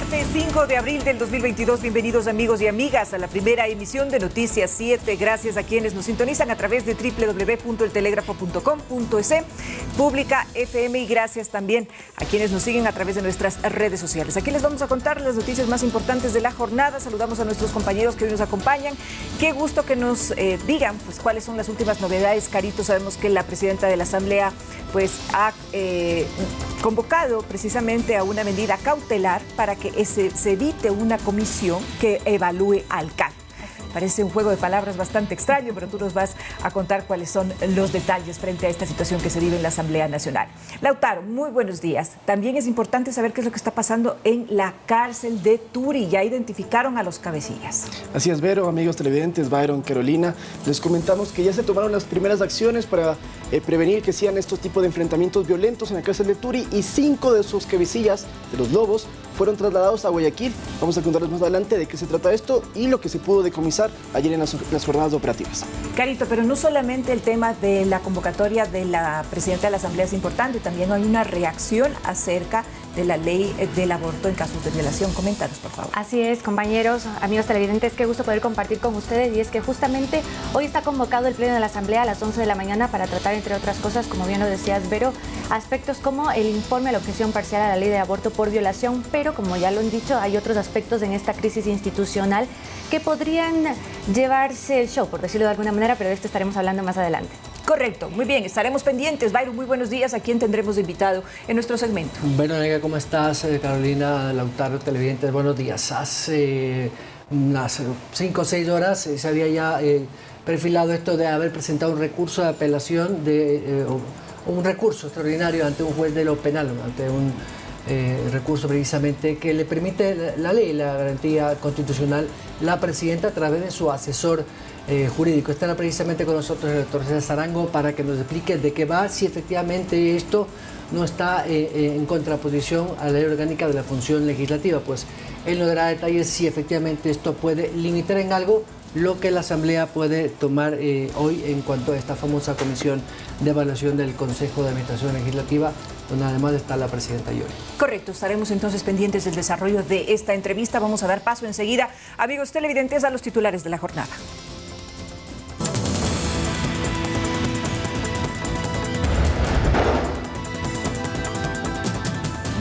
Martes 5 de abril del 2022, bienvenidos amigos y amigas a la primera emisión de Noticias 7. Gracias a quienes nos sintonizan a través de www.eltelegrafo.com.es, Pública FM, y gracias también a quienes nos siguen a través de nuestras redes sociales. Aquí les vamos a contar las noticias más importantes de la jornada. Saludamos a nuestros compañeros que hoy nos acompañan. Qué gusto que nos digan pues cuáles son las últimas novedades. Carito, sabemos que la presidenta de la Asamblea pues ha convocado precisamente a una medida cautelar para que se evite una comisión que evalúe al CAL. Parece un juego de palabras bastante extraño, pero tú nos vas a contar cuáles son los detalles frente a esta situación que se vive en la Asamblea Nacional. Lautaro, muy buenos días. También es importante saber qué es lo que está pasando en la cárcel de Turi. Ya identificaron a los cabecillas. Así es, Vero, amigos televidentes, Byron, Carolina. Les comentamos que ya se tomaron las primeras acciones para prevenir que sean estos tipos de enfrentamientos violentos en la cárcel de Turi, y 5 de sus cabecillas, de los lobos, fueron trasladados a Guayaquil. Vamos a contarles más adelante de qué se trata esto y lo que se pudo decomisar ayer en las jornadas operativas. Carito, pero no solamente el tema de la convocatoria de la presidenta de la Asamblea es importante, también hay una reacción acerca de la ley del aborto en casos de violación. Coméntanos, por favor. Así es, compañeros, amigos televidentes, qué gusto poder compartir con ustedes, y es que justamente hoy está convocado el Pleno de la Asamblea a las 11 de la mañana para tratar, entre otras cosas, como bien lo decías, Vero, aspectos como el informe a la objeción parcial a la ley de aborto por violación, pero como ya lo han dicho, hay otros aspectos en esta crisis institucional que podrían llevarse el show, por decirlo de alguna manera, pero de esto estaremos hablando más adelante. Correcto, muy bien, estaremos pendientes. Byron, muy buenos días. ¿A quién tendremos de invitado en nuestro segmento? Bueno, Nega, ¿cómo estás? Carolina, Lautaro, televidentes, buenos días. Hace unas 5 o 6 horas se había ya perfilado esto de haber presentado un recurso de apelación, un recurso extraordinario ante un juez de lo penal, ante un recurso precisamente que le permite la ley, la garantía constitucional, la presidenta a través de su asesor jurídico. Estará precisamente con nosotros el doctor César Arango para que nos explique de qué va, si efectivamente esto no está en contraposición a la ley orgánica de la función legislativa. Pues él nos dará detalles si efectivamente esto puede limitar en algo lo que la Asamblea puede tomar hoy en cuanto a esta famosa comisión de evaluación del Consejo de Administración Legislativa, donde además está la presidenta Llori. Correcto, estaremos entonces pendientes del desarrollo de esta entrevista. Vamos a dar paso enseguida, amigos televidentes, a los titulares de la jornada.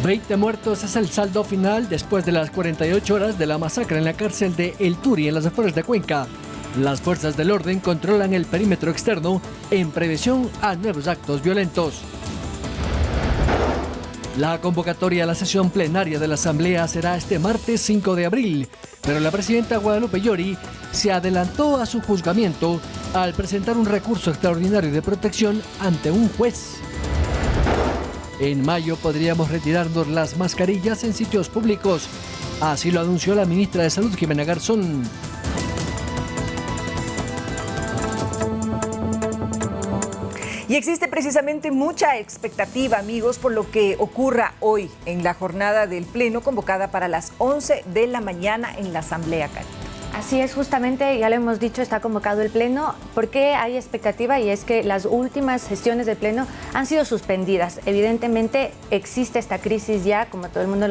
20 muertos es el saldo final después de las 48 horas de la masacre en la cárcel de El Turi, en las afueras de Cuenca. Las fuerzas del orden controlan el perímetro externo en previsión a nuevos actos violentos. La convocatoria a la sesión plenaria de la Asamblea será este martes 5 de abril, pero la presidenta Guadalupe Llori se adelantó a su juzgamiento al presentar un recurso extraordinario de protección ante un juez. En mayo podríamos retirarnos las mascarillas en sitios públicos. Así lo anunció la ministra de Salud, Jimena Garzón. Y existe precisamente mucha expectativa, amigos, por lo que ocurra hoy en la jornada del Pleno convocada para las 11 de la mañana en la Asamblea, Carita. Así es, justamente, ya lo hemos dicho, está convocado el Pleno. ¿Por qué hay expectativa? Y es que las últimas sesiones del Pleno han sido suspendidas. Evidentemente existe esta crisis ya, como todo el mundo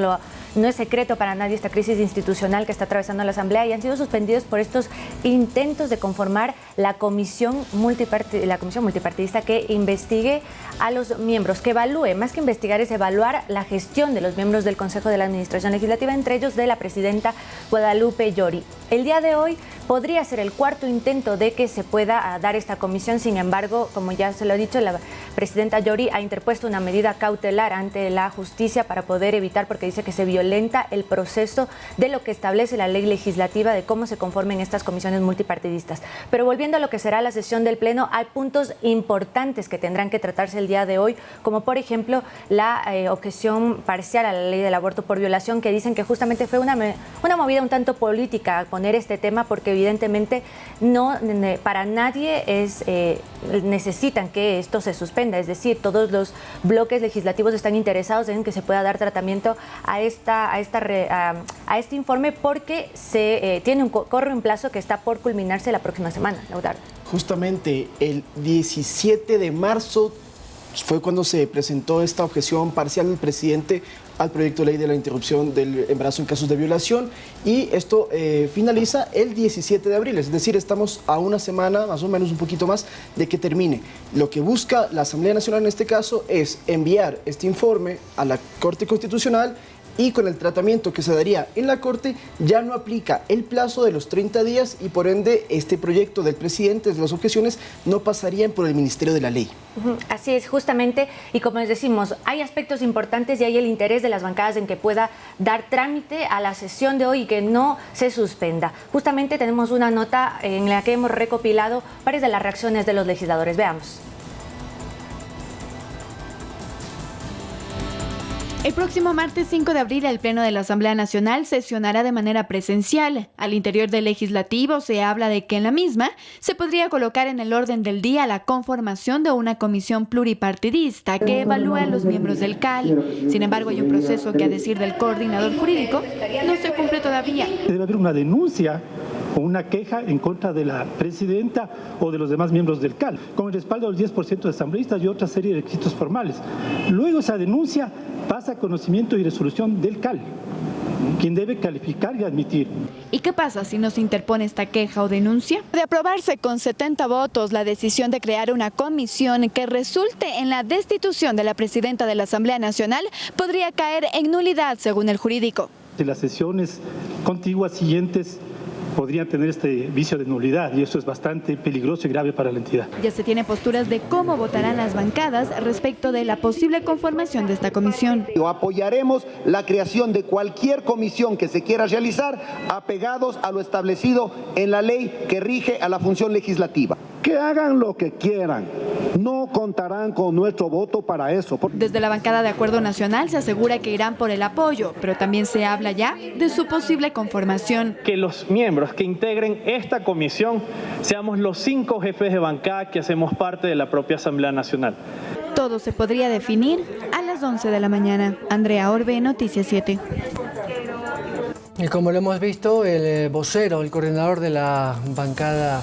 no es secreto para nadie, esta crisis institucional que está atravesando la Asamblea, y han sido suspendidos por estos intentos de conformar la comisión multipartidista que investigue a los miembros, que evalúe, más que investigar, es evaluar la gestión de los miembros del Consejo de la Administración Legislativa, entre ellos de la presidenta Guadalupe Llori. El día de hoy podría ser el cuarto intento de que se pueda dar esta comisión. Sin embargo, como ya se lo he dicho, la presidenta Llori ha interpuesto una medida cautelar ante la justicia para poder evitar, porque dice que se violenta el proceso de lo que establece la ley legislativa de cómo se conformen estas comisiones multipartidistas. Pero volviendo a lo que será la sesión del Pleno, hay puntos importantes que tendrán que tratarse el día de hoy, como por ejemplo la objeción parcial a la ley del aborto por violación, que dicen que justamente fue una movida un tanto política poner este tema, porque evidentemente no para nadie necesitan que esto se suspenda. Es decir, todos los bloques legislativos están interesados en que se pueda dar tratamiento a este informe, porque corre un plazo que está por culminarse la próxima semana, Lautaro. Justamente el 17 de marzo fue cuando se presentó esta objeción parcial del presidente al proyecto de ley de la interrupción del embarazo en casos de violación, y esto finaliza el 17 de abril, es decir, estamos a una semana, más o menos un poquito más, de que termine. Lo que busca la Asamblea Nacional en este caso es enviar este informe a la Corte Constitucional, y con el tratamiento que se daría en la Corte ya no aplica el plazo de los 30 días y por ende este proyecto del presidente de las objeciones no pasarían por el Ministerio de la Ley. Así es, justamente, y como les decimos, hay aspectos importantes y hay el interés de las bancadas en que pueda dar trámite a la sesión de hoy y que no se suspenda. Justamente tenemos una nota en la que hemos recopilado varias de las reacciones de los legisladores. Veamos. El próximo martes 5 de abril el Pleno de la Asamblea Nacional sesionará de manera presencial. Al interior del Legislativo se habla de que en la misma se podría colocar en el orden del día la conformación de una comisión pluripartidista que evalúe a los miembros del CAL. Sin embargo, hay un proceso que, a decir del coordinador jurídico, no se cumple todavía. Debe haber una denuncia o una queja en contra de la presidenta o de los demás miembros del CAL, con el respaldo del 10% de asambleístas y otra serie de requisitos formales. Luego esa denuncia pasa a conocimiento y resolución del CAL, quien debe calificar y admitir. ¿Y qué pasa si no se interpone esta queja o denuncia? De aprobarse con 70 votos la decisión de crear una comisión que resulte en la destitución de la presidenta de la Asamblea Nacional, podría caer en nulidad, según el jurídico. De las sesiones contiguas siguientes podrían tener este vicio de nulidad y esto es bastante peligroso y grave para la entidad. Ya se tiene posturas de cómo votarán las bancadas respecto de la posible conformación de esta comisión. Apoyaremos la creación de cualquier comisión que se quiera realizar apegados a lo establecido en la ley que rige a la función legislativa. Que hagan lo que quieran, no contarán con nuestro voto para eso. Desde la bancada de Acuerdo Nacional se asegura que irán por el apoyo, pero también se habla ya de su posible conformación. Que los miembros que integren esta comisión seamos los 5 jefes de bancada que hacemos parte de la propia Asamblea Nacional. Todo se podría definir a las 11 de la mañana. Andrea Orbe, Noticias 7. Y como lo hemos visto, el vocero, el coordinador de la bancada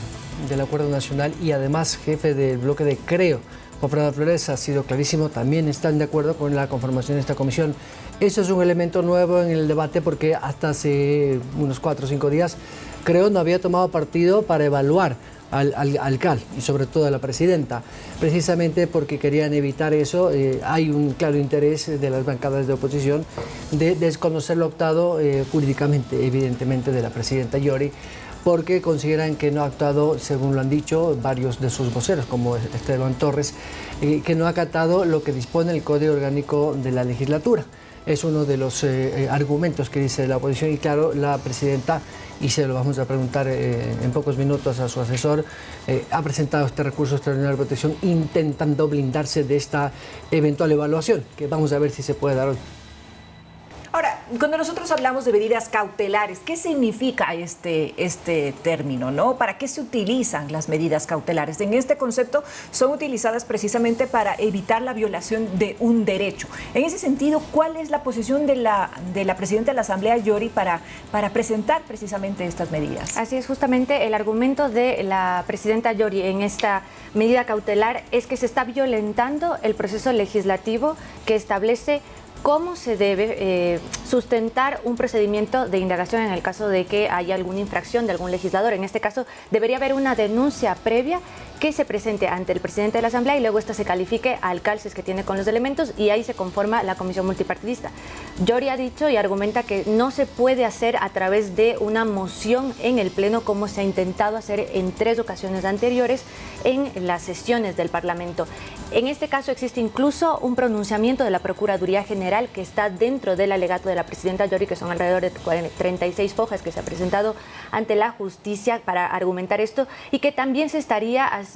del Acuerdo Nacional y además jefe del bloque de Creo, Juan Fernando Flores, ha sido clarísimo, también están de acuerdo con la conformación de esta comisión. Eso es un elemento nuevo en el debate porque hasta hace unos 4 o 5 días Creo no había tomado partido para evaluar al CAL y sobre todo a la presidenta, precisamente porque querían evitar eso. Hay un claro interés de las bancadas de oposición de desconocer lo optado jurídicamente, evidentemente, de la presidenta Yori, porque consideran que no ha actuado, según lo han dicho varios de sus voceros, como Esteban Torres, que no ha acatado lo que dispone el Código Orgánico de la Legislatura. Es uno de los argumentos que dice la oposición y claro, la presidenta, y se lo vamos a preguntar en pocos minutos a su asesor, ha presentado este recurso extraordinario de protección intentando blindarse de esta eventual evaluación, que vamos a ver si se puede dar hoy. Ahora, cuando nosotros hablamos de medidas cautelares, ¿qué significa este término, ¿no? ¿Para qué se utilizan las medidas cautelares? En este concepto son utilizadas precisamente para evitar la violación de un derecho. En ese sentido, ¿cuál es la posición de la presidenta de la Asamblea, Yori, para presentar precisamente estas medidas? Así es, justamente el argumento de la presidenta Yori en esta medida cautelar es que se está violentando el proceso legislativo que establece cómo se debe sustentar un procedimiento de indagación en el caso de que haya alguna infracción de algún legislador. En este caso, debería haber una denuncia previa que se presente ante el presidente de la Asamblea y luego esta se califique al CAL si es que tiene con los elementos y ahí se conforma la comisión multipartidista. Yori ha dicho y argumenta que no se puede hacer a través de una moción en el Pleno como se ha intentado hacer en 3 ocasiones anteriores en las sesiones del Parlamento. En este caso existe incluso un pronunciamiento de la Procuraduría General que está dentro del alegato de la presidenta Yori, que son alrededor de 36 fojas que se ha presentado ante la justicia para argumentar esto y que también se estaría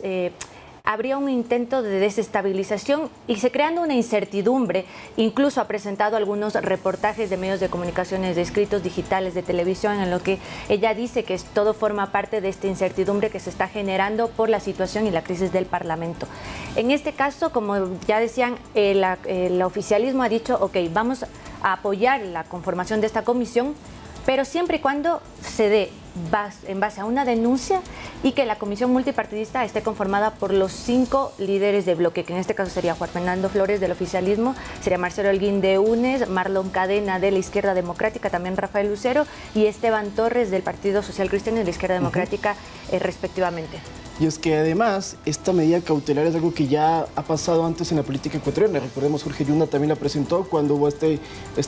habría un intento de desestabilización y se creando una incertidumbre. Incluso ha presentado algunos reportajes de medios de comunicaciones, de escritos digitales, de televisión, en lo que ella dice que todo forma parte de esta incertidumbre que se está generando por la situación y la crisis del Parlamento. En este caso, como ya decían, el oficialismo ha dicho, ok, vamos a apoyar la conformación de esta comisión, pero siempre y cuando se dé en base a una denuncia y que la comisión multipartidista esté conformada por los 5 líderes de bloque, que en este caso sería Juan Fernando Flores del oficialismo, sería Marcelo Holguín de UNES, Marlon Cadena de la Izquierda Democrática, también Rafael Lucero y Esteban Torres del Partido Social Cristiano y de la Izquierda Democrática, respectivamente. Y es que además esta medida cautelar es algo que ya ha pasado antes en la política ecuatoriana. Recordemos, Jorge Yunda también la presentó cuando hubo este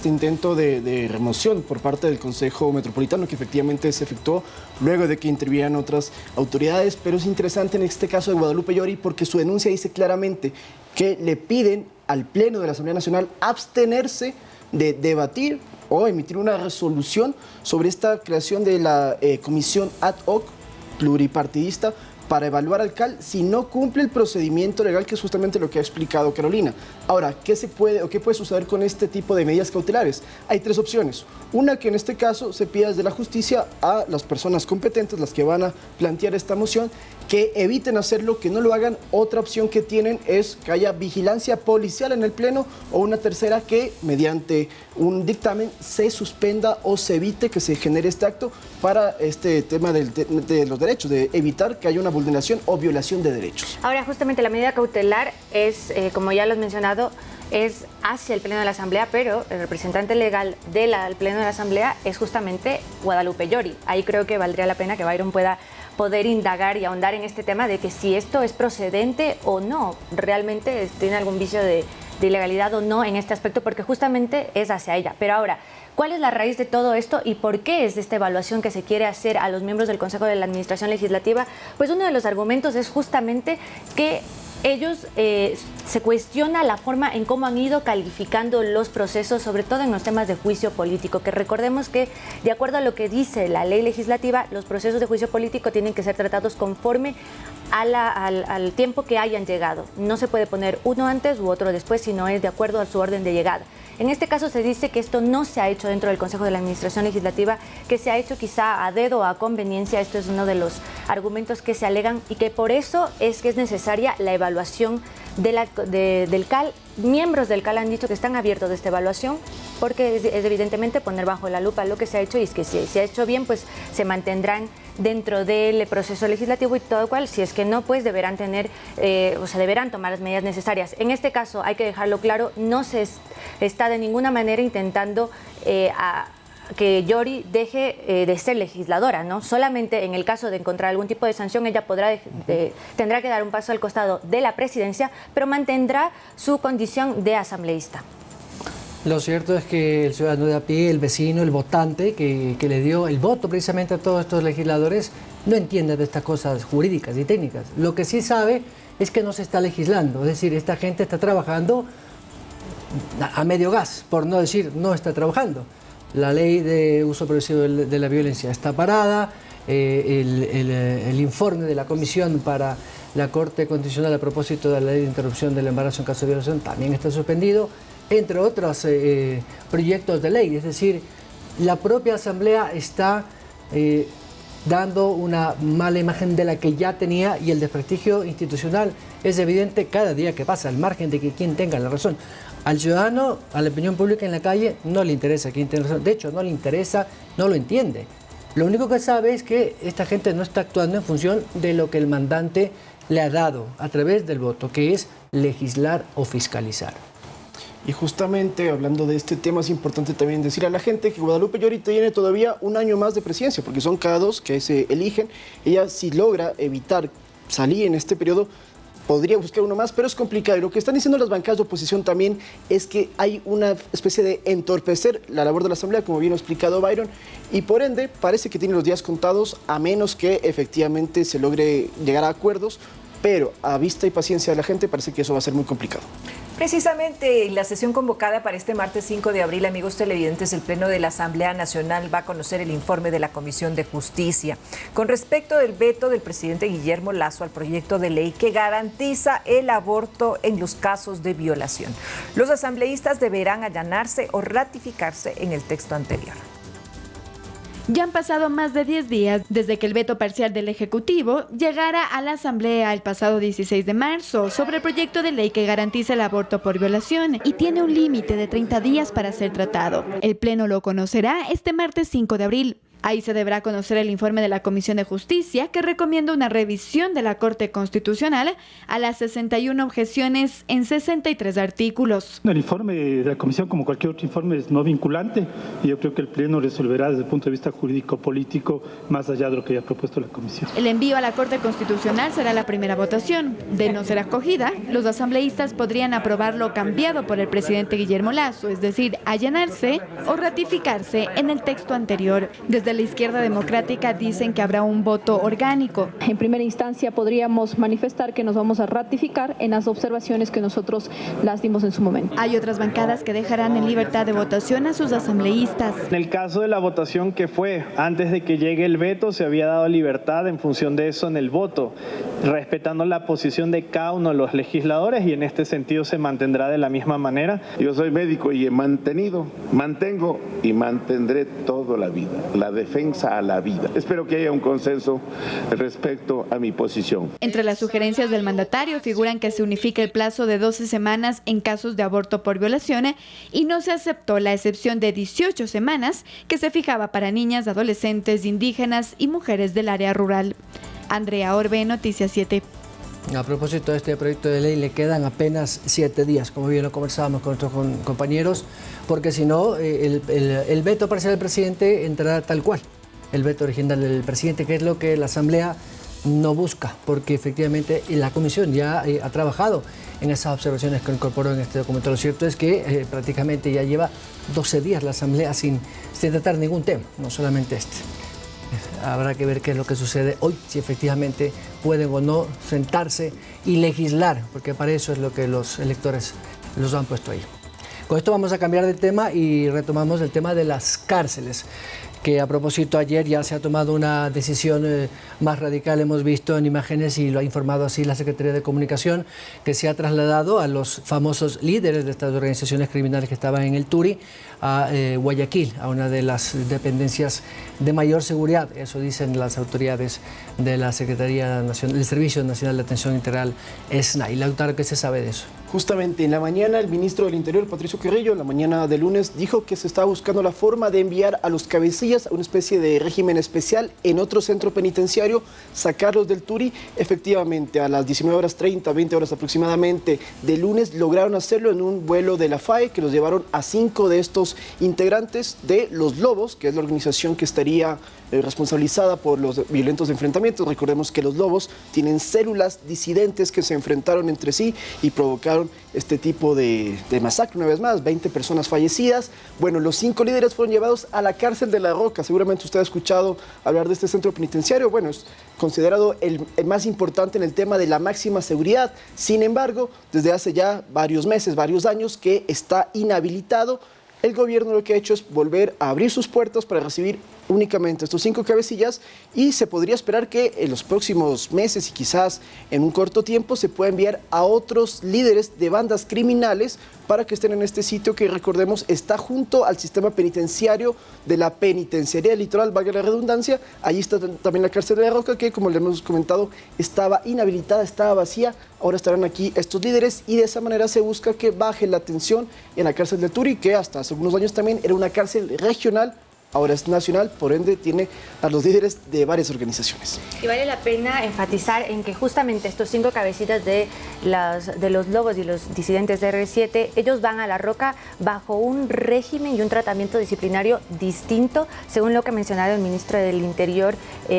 intento de remoción por parte del Consejo Metropolitano, que efectivamente se efectuó luego de que intervinieran otras autoridades. Pero es interesante en este caso de Guadalupe Llori porque su denuncia dice claramente que le piden al Pleno de la Asamblea Nacional abstenerse de debatir o emitir una resolución sobre esta creación de la comisión ad hoc pluripartidista para evaluar al CAL si no cumple el procedimiento legal, que es justamente lo que ha explicado Carolina. Ahora, ¿qué puede suceder con este tipo de medidas cautelares? Hay 3 opciones. Una, que en este caso se pida desde la justicia a las personas competentes, las que van a plantear esta moción, que eviten hacerlo, que no lo hagan. Otra opción que tienen es que haya vigilancia policial en el Pleno, o una tercera, que mediante un dictamen se suspenda o se evite que se genere este acto para este tema de los derechos, de evitar que haya una vulneración o violación de derechos. Ahora, justamente la medida cautelar es, como ya lo has mencionado, es hacia el Pleno de la Asamblea, pero el representante legal del Pleno de la Asamblea es justamente Guadalupe Llori. Ahí creo que valdría la pena que Byron pueda poder indagar y ahondar en este tema de que si esto es procedente o no, realmente tiene algún vicio de ilegalidad o no en este aspecto, porque justamente es hacia ella. Pero ahora, ¿cuál es la raíz de todo esto y por qué es de esta evaluación que se quiere hacer a los miembros del Consejo de la Administración Legislativa? Pues uno de los argumentos es justamente que ellos se cuestiona la forma en cómo han ido calificando los procesos, sobre todo en los temas de juicio político, que recordemos que, de acuerdo a lo que dice la ley legislativa, los procesos de juicio político tienen que ser tratados conforme al tiempo que hayan llegado. No se puede poner uno antes u otro después, sino es de acuerdo a su orden de llegada. En este caso se dice que esto no se ha hecho dentro del Consejo de la Administración Legislativa, que se ha hecho quizá a dedo o a conveniencia. Esto es uno de los argumentos que se alegan y que por eso es que es necesaria la evaluación del CAL. Miembros del CAL han dicho que están abiertos de esta evaluación porque es evidentemente poner bajo la lupa lo que se ha hecho, y es que si se ha hecho bien, pues se mantendrán dentro del proceso legislativo, y todo cual, si es que no, pues deberán deberán tomar las medidas necesarias. En este caso, hay que dejarlo claro, no se está de ninguna manera intentando que Llori deje de ser legisladora, ¿no? Solamente en el caso de encontrar algún tipo de sanción, ella tendrá que dar un paso al costado de la presidencia, pero mantendrá su condición de asambleísta. Lo cierto es que el ciudadano de a pie, el vecino, el votante que le dio el voto precisamente a todos estos legisladores, no entiende de estas cosas jurídicas y técnicas. Lo que sí sabe es que no se está legislando, es decir, esta gente está trabajando a medio gas, por no decir no está trabajando. La ley de uso progresivo de la violencia está parada, el informe de la Comisión para la Corte Constitucional a propósito de la ley de interrupción del embarazo en caso de violación también está suspendido, entre otros proyectos de ley. Es decir, la propia Asamblea está dando una mala imagen de la que ya tenía, y el desprestigio institucional es evidente cada día que pasa, al margen de que quien tenga la razón. Al ciudadano, a la opinión pública en la calle, no le interesa quién tiene razón. De hecho, no le interesa, no lo entiende. Lo único que sabe es que esta gente no está actuando en función de lo que el mandante le ha dado a través del voto, que es legislar o fiscalizar. Y justamente hablando de este tema, es importante también decir a la gente que Guadalupe Llori tiene todavía un año más de presidencia, porque son cada 2 que se eligen. Ella, si logra evitar salir en este periodo, podría buscar uno más, pero es complicado. Y lo que están diciendo las bancadas de oposición también es que hay una especie de entorpecer la labor de la Asamblea, como bien ha explicado Byron, y por ende parece que tiene los días contados, a menos que efectivamente se logre llegar a acuerdos, pero a vista y paciencia de la gente parece que eso va a ser muy complicado. Precisamente en la sesión convocada para este martes 5 de abril, amigos televidentes, el Pleno de la Asamblea Nacional va a conocer el informe de la Comisión de Justicia con respecto del veto del presidente Guillermo Lasso al proyecto de ley que garantiza el aborto en los casos de violación. Los asambleístas deberán allanarse o ratificarse en el texto anterior. Ya han pasado más de 10 días desde que el veto parcial del Ejecutivo llegara a la Asamblea el pasado 16 de marzo sobre el proyecto de ley que garantiza el aborto por violación y tiene un límite de 30 días para ser tratado. El Pleno lo conocerá este martes 5 de abril. Ahí se deberá conocer el informe de la Comisión de Justicia, que recomienda una revisión de la Corte Constitucional a las 61 objeciones en 63 artículos. El informe de la Comisión, como cualquier otro informe, es no vinculante y yo creo que el Pleno resolverá desde el punto de vista jurídico-político más allá de lo que haya propuesto la Comisión. El envío a la Corte Constitucional será la primera votación. De no ser acogida, los asambleístas podrían aprobar lo cambiado por el presidente Guillermo Lasso, es decir, allanarse o ratificarse en el texto anterior. Desde la izquierda democrática dicen que habrá un voto orgánico. En primera instancia podríamos manifestar que nos vamos a ratificar en las observaciones que nosotros las dimos en su momento. Hay otras bancadas que dejarán en libertad de votación a sus asambleístas. En el caso de la votación que fue antes de que llegue el veto, se había dado libertad en función de eso en el voto, respetando la posición de cada uno de los legisladores, y en este sentido se mantendrá de la misma manera. Yo soy médico y he mantenido, mantengo y mantendré toda la vida la defensa a la vida. Espero que haya un consenso respecto a mi posición. Entre las sugerencias del mandatario figuran que se unifique el plazo de 12 semanas en casos de aborto por violación y no se aceptó la excepción de 18 semanas que se fijaba para niñas, adolescentes, indígenas y mujeres del área rural. Andrea Orbe, Noticias 7. A propósito de este proyecto de ley, le quedan apenas 7 días, como bien lo conversábamos con nuestros compañeros, porque si no, el veto parcial del presidente entrará tal cual, el veto original del presidente, que es lo que la Asamblea no busca, porque efectivamente la Comisión ya ha trabajado en esas observaciones que incorporó en este documento. Lo cierto es que prácticamente ya lleva 12 días la Asamblea sin tratar ningún tema, no solamente este. Habrá que ver qué es lo que sucede hoy, si efectivamente pueden o no sentarse y legislar, porque para eso es lo que los electores los han puesto ahí. Con esto vamos a cambiar de tema y retomamos el tema de las cárceles, que a propósito ayer ya se ha tomado una decisión más radical, hemos visto en imágenes y lo ha informado así la Secretaría de Comunicación, que se ha trasladado a los famosos líderes de estas organizaciones criminales que estaban en el Turi a Guayaquil, a una de las dependencias de mayor seguridad, eso dicen las autoridades de la Secretaría Nacional, del Servicio Nacional de Atención Integral, SNAI. Lautaro, ¿qué se sabe de eso? Justamente en la mañana el ministro del Interior, Patricio Carrillo, en la mañana de lunes dijo que se estaba buscando la forma de enviar a los cabecillas a una especie de régimen especial en otro centro penitenciario, sacarlos del Turi. Efectivamente, a las 19:30, 20 horas aproximadamente de lunes, lograron hacerlo en un vuelo de la FAE que los llevaron a 5 de estos integrantes de Los Lobos, que es la organización que estaría responsabilizada por los violentos enfrentamientos. Recordemos que los Lobos tienen células disidentes que se enfrentaron entre sí y provocaron este tipo de masacre. Una vez más, 20 personas fallecidas. Bueno, los 5 líderes fueron llevados a la cárcel de La Roca. Seguramente usted ha escuchado hablar de este centro penitenciario. Bueno, es considerado el más importante en el tema de la máxima seguridad. Sin embargo, desde hace ya varios meses, varios años que está inhabilitado. El gobierno lo que ha hecho es volver a abrir sus puertas para recibir únicamente estos 5 cabecillas, y se podría esperar que en los próximos meses y quizás en un corto tiempo se pueda enviar a otros líderes de bandas criminales para que estén en este sitio que, recordemos, está junto al sistema penitenciario de la Penitenciaría Litoral, valga la redundancia. Allí está también la cárcel de La Roca, que, como le hemos comentado, estaba inhabilitada, estaba vacía. Ahora estarán aquí estos líderes y de esa manera se busca que baje la tensión en la cárcel de Turi, que hasta hace algunos años también era una cárcel regional. Ahora es nacional, por ende tiene a los líderes de varias organizaciones. Y vale la pena enfatizar en que justamente estos 5 cabecitas de los Lobos y los disidentes de R7, ellos van a La Roca bajo un régimen y un tratamiento disciplinario distinto, según lo que mencionaba el ministro del Interior,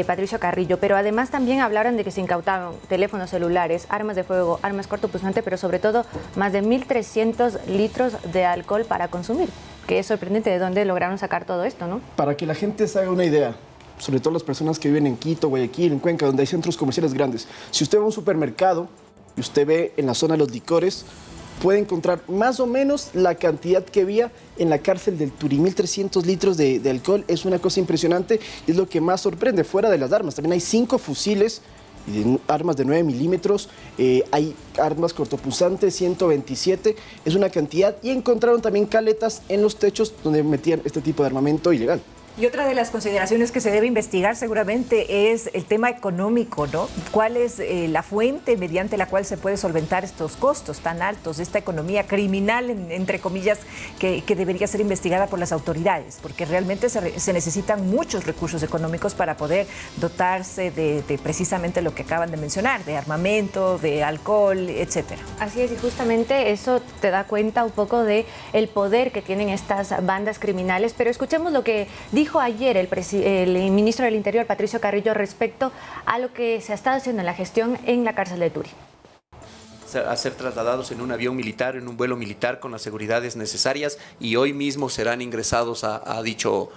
Patricio Carrillo. Pero además también hablaron de que se incautaron teléfonos celulares, armas de fuego, armas cortopunzantes, pero sobre todo más de 1.300 litros de alcohol para consumir. Que es sorprendente de dónde lograron sacar todo esto, ¿no? Para que la gente se haga una idea, sobre todo las personas que viven en Quito, Guayaquil, en Cuenca, donde hay centros comerciales grandes. Si usted va a un supermercado y usted ve en la zona de los licores, puede encontrar más o menos la cantidad que había en la cárcel del Turi. 1.300 litros de alcohol es una cosa impresionante y es lo que más sorprende, fuera de las armas. También hay 5 fusiles, armas de 9 milímetros, hay armas cortopunzantes, 127, es una cantidad, y encontraron también caletas en los techos donde metían este tipo de armamento ilegal. Y otra de las consideraciones que se debe investigar seguramente es el tema económico, ¿no? ¿Cuál es la fuente mediante la cual se puede solventar estos costos tan altos, esta economía criminal, entre comillas, que debería ser investigada por las autoridades? Porque realmente se necesitan muchos recursos económicos para poder dotarse de precisamente lo que acaban de mencionar, de armamento, de alcohol, etcétera. Así es, y justamente eso te da cuenta un poco de el poder que tienen estas bandas criminales. Pero escuchemos lo que dijo ayer el ministro del Interior, Patricio Carrillo, respecto a lo que se ha estado haciendo en la gestión en la cárcel de Turi. A ser trasladados en un avión militar, en un vuelo militar con las seguridades necesarias, y hoy mismo serán ingresados a dicho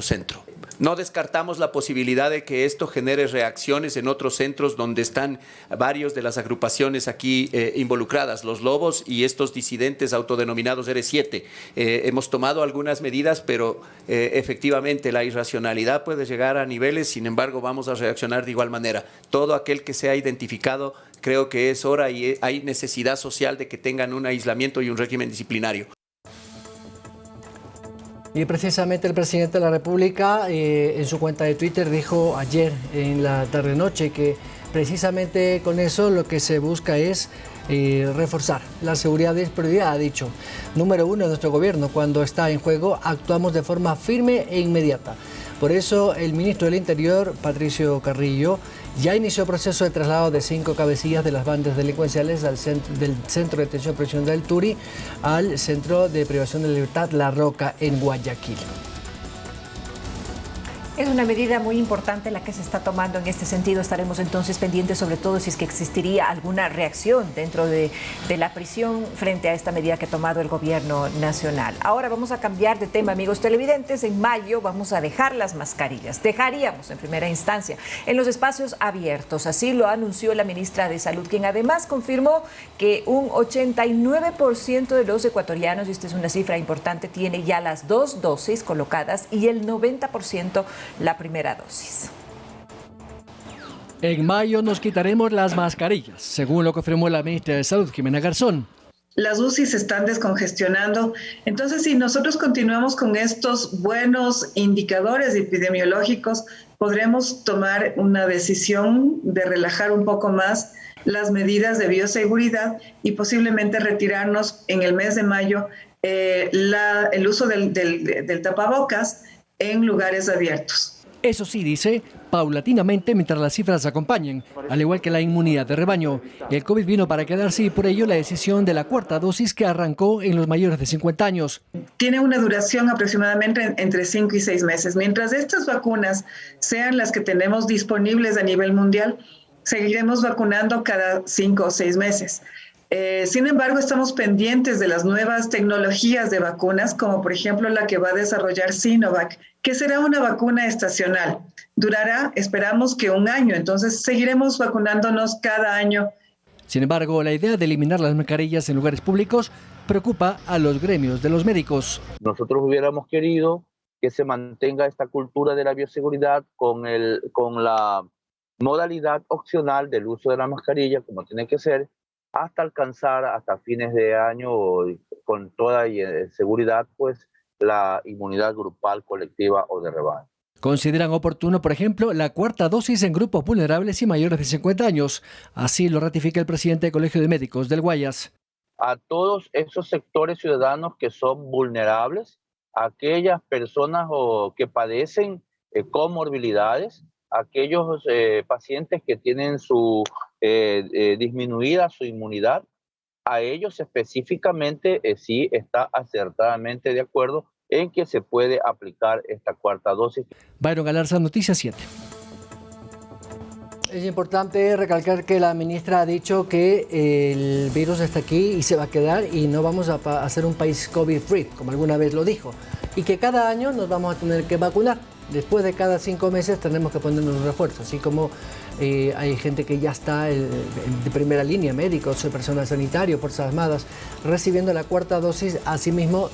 centro. No descartamos la posibilidad de que esto genere reacciones en otros centros donde están varios de las agrupaciones aquí involucradas, los Lobos y estos disidentes autodenominados R7. Hemos tomado algunas medidas, pero efectivamente la irracionalidad puede llegar a niveles, sin embargo vamos a reaccionar de igual manera. Todo aquel que sea identificado, creo que es hora y hay necesidad social de que tengan un aislamiento y un régimen disciplinario. Y precisamente el presidente de la República en su cuenta de Twitter dijo ayer en la tarde-noche que precisamente con eso lo que se busca es reforzar la seguridad. Es prioridad, ha dicho. Número uno, nuestro gobierno, cuando está en juego, actuamos de forma firme e inmediata. Por eso el ministro del Interior, Patricio Carrillo, ya inició proceso de traslado de 5 cabecillas de las bandas delincuenciales del Centro de Detención Provisional del Turi al Centro de Privación de Libertad La Roca en Guayaquil. Es una medida muy importante la que se está tomando en este sentido. Estaremos entonces pendientes, sobre todo si es que existiría alguna reacción dentro de la prisión frente a esta medida que ha tomado el gobierno nacional. Ahora vamos a cambiar de tema, amigos televidentes. En mayo vamos a dejar las mascarillas. Dejaríamos en primera instancia en los espacios abiertos. Así lo anunció la ministra de Salud, quien además confirmó que un 89% de los ecuatorianos, y esta es una cifra importante, tiene ya las 2 dosis colocadas y el 90% la primera dosis. En mayo nos quitaremos las mascarillas, según lo confirmó la ministra de Salud, Jimena Garzón. Las UCI se están descongestionando. Entonces, si nosotros continuamos con estos buenos indicadores epidemiológicos, podremos tomar una decisión de relajar un poco más las medidas de bioseguridad y posiblemente retirarnos en el mes de mayo el uso del tapabocas en lugares abiertos. Eso sí, dice, paulatinamente mientras las cifras acompañen, al igual que la inmunidad de rebaño. El COVID vino para quedarse y por ello la decisión de la 4ª dosis que arrancó en los mayores de 50 años. Tiene una duración aproximadamente entre 5 y 6 meses. Mientras estas vacunas sean las que tenemos disponibles a nivel mundial, seguiremos vacunando cada 5 o 6 meses. Sin embargo, estamos pendientes de las nuevas tecnologías de vacunas, como por ejemplo la que va a desarrollar Sinovac, que será una vacuna estacional. Durará, esperamos que 1 año, entonces seguiremos vacunándonos cada año. Sin embargo, la idea de eliminar las mascarillas en lugares públicos preocupa a los gremios de los médicos. Nosotros hubiéramos querido que se mantenga esta cultura de la bioseguridad con la modalidad opcional del uso de la mascarilla, como tiene que ser, hasta alcanzar hasta fines de año con toda seguridad pues la inmunidad grupal, colectiva o de rebaño. Consideran oportuno, por ejemplo, la 4ª dosis en grupos vulnerables y mayores de 50 años. Así lo ratifica el presidente del Colegio de Médicos del Guayas. A todos esos sectores ciudadanos que son vulnerables, aquellas personas que padecen comorbilidades, aquellos pacientes que tienen disminuida su inmunidad, a ellos específicamente sí está acertadamente de acuerdo en que se puede aplicar esta 4ª dosis. Byron Galarza, Noticias 7. Es importante recalcar que la ministra ha dicho que el virus está aquí y se va a quedar y no vamos a hacer un país COVID-free, como alguna vez lo dijo, y que cada año nos vamos a tener que vacunar. Después de cada 5 meses tenemos que ponernos un refuerzo, así como hay gente que ya está de primera línea, médicos, personal sanitario, fuerzas armadas, recibiendo la 4ª dosis. Asimismo,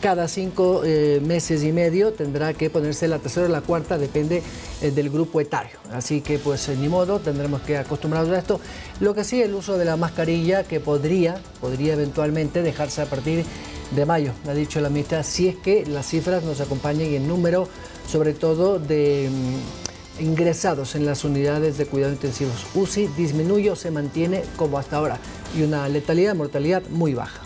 cada 5 meses y medio tendrá que ponerse la 3ª o la 4ª, depende del grupo etario. Así que pues ni modo, tendremos que acostumbrarnos a esto. Lo que sí, el uso de la mascarilla que podría eventualmente dejarse a partir de mayo, ha dicho la ministra, si es que las cifras nos acompañan y el número, sobre todo de ingresados en las unidades de cuidados intensivos UCI, disminuye o se mantiene como hasta ahora, y una letalidad, mortalidad muy baja.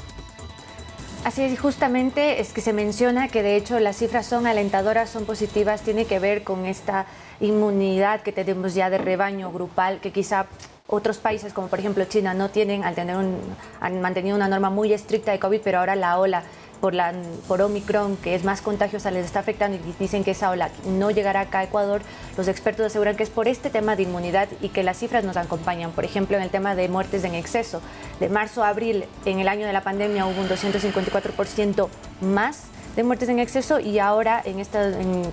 Así es, justamente es que se menciona que de hecho las cifras son alentadoras, son positivas, tiene que ver con esta inmunidad que tenemos ya de rebaño grupal, que quizá otros países como por ejemplo China no tienen, han mantenido una norma muy estricta de COVID, pero ahora la ola por Omicron, que es más contagiosa, les está afectando y dicen que esa ola no llegará acá a Ecuador. Los expertos aseguran que es por este tema de inmunidad y que las cifras nos acompañan. Por ejemplo, en el tema de muertes en exceso, de marzo a abril, en el año de la pandemia, hubo un 254% más de muertes en exceso, y ahora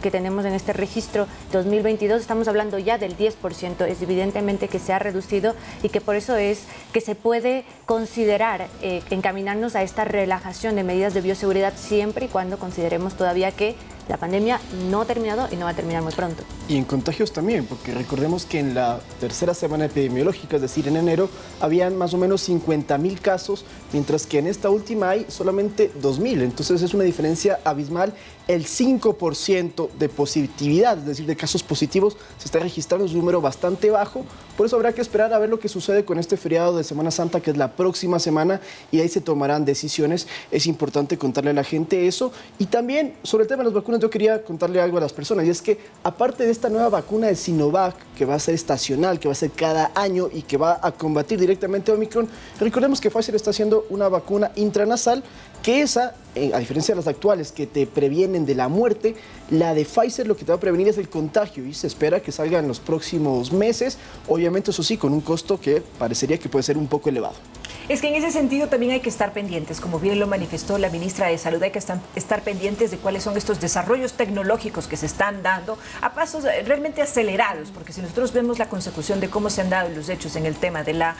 que tenemos en este registro 2022 estamos hablando ya del 10%. Es evidentemente que se ha reducido y que por eso es que se puede considerar encaminarnos a esta relajación de medidas de bioseguridad, siempre y cuando consideremos todavía que la pandemia no ha terminado y no va a terminar muy pronto. Y en contagios también, porque recordemos que en la tercera semana epidemiológica, es decir, en enero, habían más o menos 50.000 casos, mientras que en esta última hay solamente 2.000. Entonces es una diferencia abismal. El 5% de positividad, es decir, de casos positivos, se está registrando, es un número bastante bajo. Por eso habrá que esperar a ver lo que sucede con este feriado de Semana Santa, que es la próxima semana, y ahí se tomarán decisiones. Es importante contarle a la gente eso. Y también, sobre el tema de las vacunas, yo quería contarle algo a las personas, y es que aparte de esta nueva vacuna de Sinovac, que va a ser estacional, que va a ser cada año y que va a combatir directamente a Omicron, recordemos que Pfizer está haciendo una vacuna intranasal, que esa, a diferencia de las actuales que te previenen de la muerte, la de Pfizer lo que te va a prevenir es el contagio, y se espera que salga en los próximos meses, obviamente eso sí, con un costo que parecería que puede ser un poco elevado. Es que en ese sentido también hay que estar pendientes, como bien lo manifestó la ministra de Salud, hay que estar pendientes de cuáles son estos desarrollos tecnológicos que se están dando a pasos realmente acelerados, porque si nosotros vemos la consecución de cómo se han dado los hechos en el tema de la